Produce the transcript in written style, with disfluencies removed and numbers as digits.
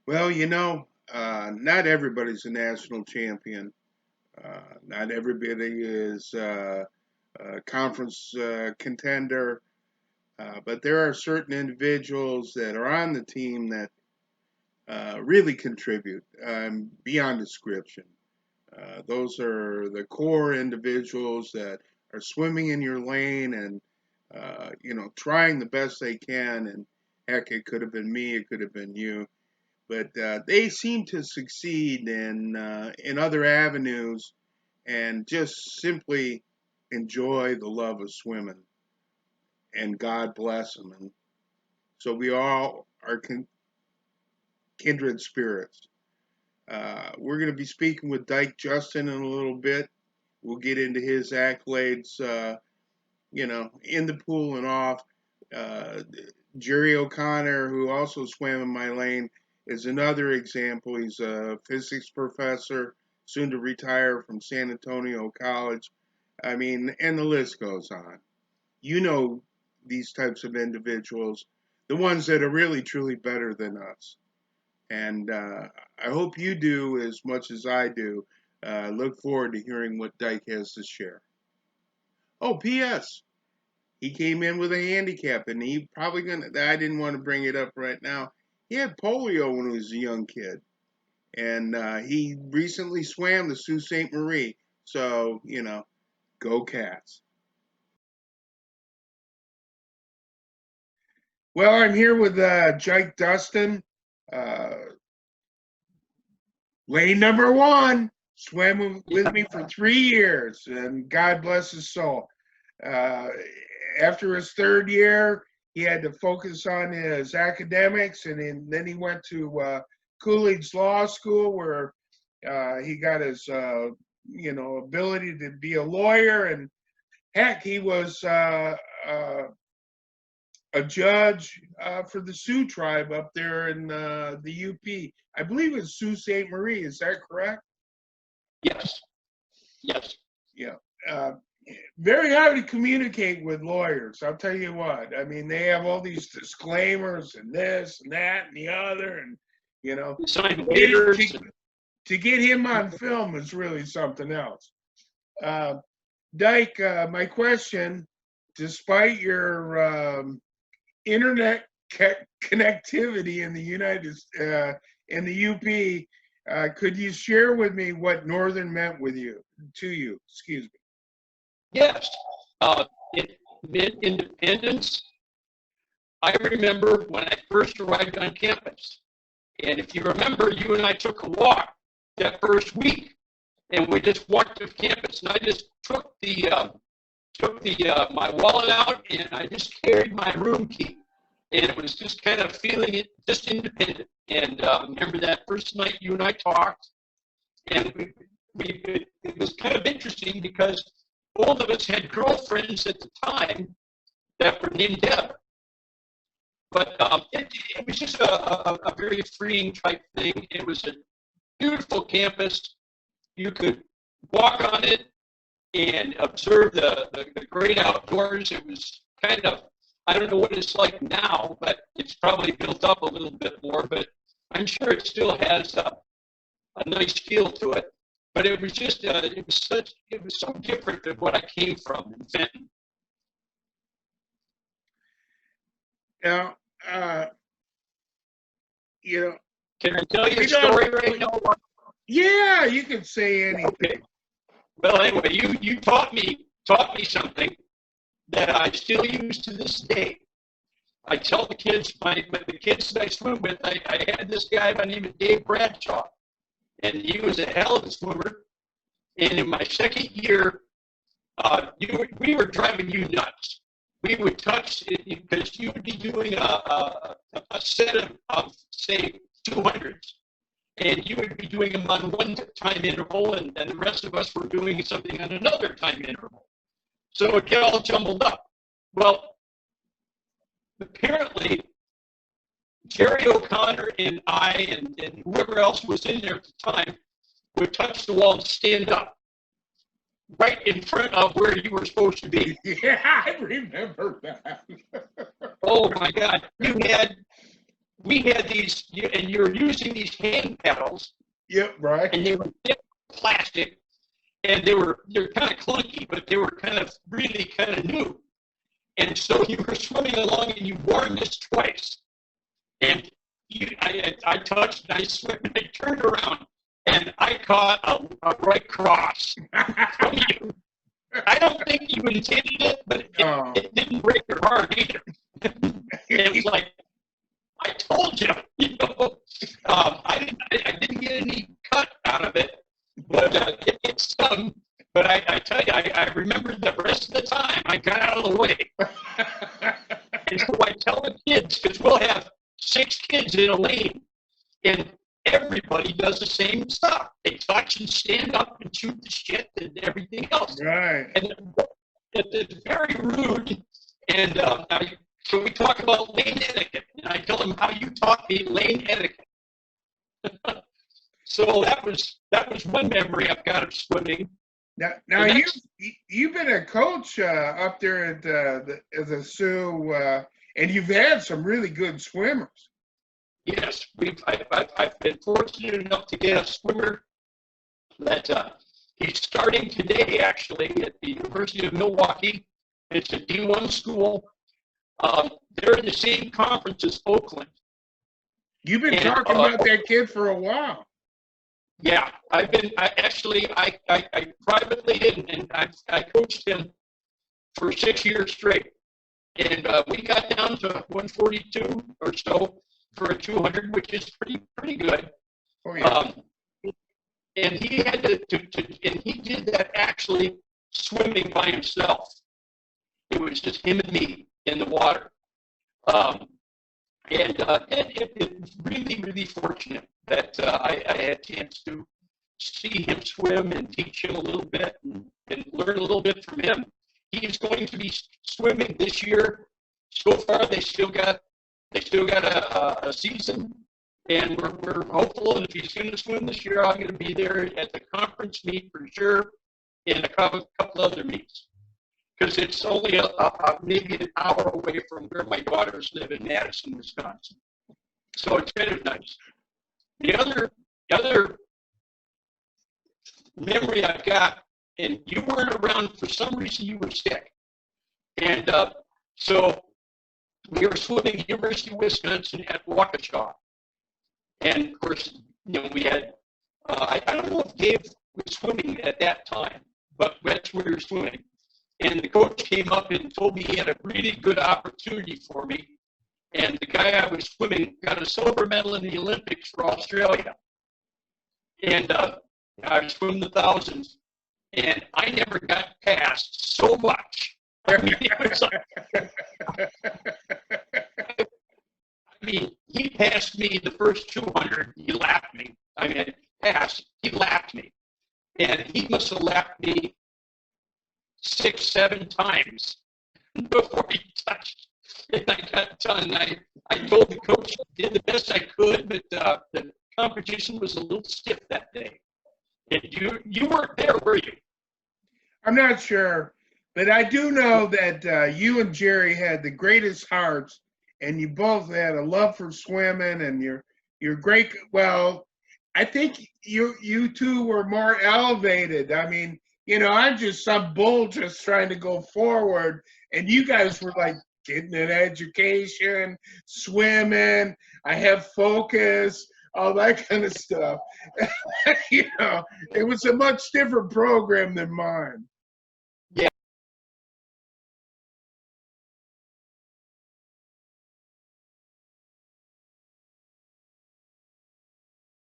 Well, not everybody's a national champion. Not everybody is a conference contender, but there are certain individuals that are on the team that really contribute beyond description. Those are the core individuals that are swimming in your lane and trying the best they can. And heck, it could have been me, it could have been you, but they seem to succeed in other avenues and just simply enjoy the love of swimming. And God bless them. And so we all are kindred spirits. We're going to be speaking with Dyke Justin in a little bit. We'll get into his accolades, in the pool and off. Uh, Jerry O'Connor, who also swam in my lane, is another example. He's a physics professor, soon to retire from San Antonio College. I mean, and the list goes on. You know these types of individuals, the ones that are really truly better than us. And I hope you do as much as I do. Look forward to hearing what Dyke has to share. Oh, P.S. He came in with a handicap, and he probably gonna. I didn't want to bring it up right now. He had polio when he was a young kid, and he recently swam the Sault Ste. Marie. So go Cats. Well, I'm here with Jake Dustin, uh, lane number one. Swam with me for 3 years, and God bless his soul. Uh, After his third year, he had to focus on his academics, and then he went to Coolidge Law School, where he got his ability to be a lawyer. And heck, he was a judge for the Sioux tribe up there in the UP. I believe it's Sault Ste. Marie. Is that correct? Yes. Yes. Yeah. Uh, Very hard to communicate with lawyers. I'll tell you what. I mean, they have all these disclaimers and this and that and the other, and Sign waivers. To get him on film is really something else. Uh, Dyke, my question: despite your internet connectivity in the in the UP, could you share with me what Northern meant to you? Excuse me. Yes. Uh, Independence. I remember when I first arrived on campus. And if you remember, you and I took a walk that first week. And we just walked to campus. And I just took my wallet out and I just carried my room key. And it was just kind of feeling it just independent. And remember that first night you and I talked. And it was kind of interesting because both of us had girlfriends at the time that were named Deb. But it was just a very freeing type thing. It was a beautiful campus. You could walk on it and observe the great outdoors. It was kind of, I don't know what it's like now, but it's probably built up a little bit more. But I'm sure it still has a nice feel to it. But it was just, it was so different than what I came from in Fenton. Now, Can I tell you a story right now? Yeah, you can say anything. Okay. Well, anyway, you taught me something that I still use to this day. I tell the kids, the kids that I swim with, I had this guy by the name of Dave Bradshaw, and he was a hell of a swimmer. And in my second year, we were driving you nuts. We would touch it because you would be doing a set of say 200s, and you would be doing them on one time interval, and the rest of us were doing something on another time interval. So it get all jumbled up. Well, apparently, Jerry O'Connor and I and whoever else was in there at the time would touch the wall and stand up right in front of where you were supposed to be. Yeah, I remember that. Oh my God. we had these, and you were using these hand paddles. Yep, right. And they were plastic, and they're kind of clunky, but they were kind of really kind of new. And so you were swimming along, and you wore this twice. And I touched, and I swam, and I turned around, and I caught a right cross from you. I don't think you intended it, but it didn't break your heart either. It was like, I told you, I didn't get any cut out of it, but it stung. But I tell you, I remember the rest of the time I got out of the way. And so I tell the kids, because we'll have 6 kids in a lane, and everybody does the same stuff. They touch and stand up and shoot the shit and everything else. Right. And it's very rude. And so we talk about lane etiquette, and I tell them how you taught me lane etiquette. So that was one memory I've got of swimming. Now you've been a coach up there at the Sioux, and you've had some really good swimmers. Yes, I've been fortunate enough to get a swimmer that he's starting today actually at the University of Milwaukee. It's a D1 school. They're in the same conference as Oakland. You've been talking about that kid for a while. Yeah, I privately and I coached him for 6 years straight. And we got down to 142 or so for a 200, which is pretty good. Oh, yeah. And he had and he did that actually swimming by himself. It was just him and me in the water. And it was really fortunate that I had a chance to see him swim and teach him a little bit and learn a little bit from him. He is going to be swimming this year. So far, they still got a season, and we're hopeful. And if he's going to swim this year, I'm going to be there at the conference meet for sure, and a couple other meets, because it's only maybe an hour away from where my daughters live in Madison, Wisconsin. So it's kind of nice. The other memory I've got, and you weren't around for some reason, you were sick, and so we were swimming at the University of Wisconsin at Waukesha, and of course, we had I don't know if Dave was swimming at that time, but that's where we were swimming. And the coach came up and told me he had a really good opportunity for me. And the guy I was swimming got a silver medal in the Olympics for Australia. And I swam the thousands, and I never got past so much. He passed me the first 200. He lapped me. He lapped me. And he must have lapped me 6-7 times before he touched. And I got done. I told the coach I did the best I could, but the competition was a little stiff that day. And you weren't there, were you? I'm not sure, but I do know that you and Jerry had the greatest hearts, and you both had a love for swimming, and you're great. Well, I think you two were more elevated. I mean, I'm just some bull just trying to go forward, and you guys were like getting an education, swimming. I have focus, all that kind of stuff. It was a much different program than mine.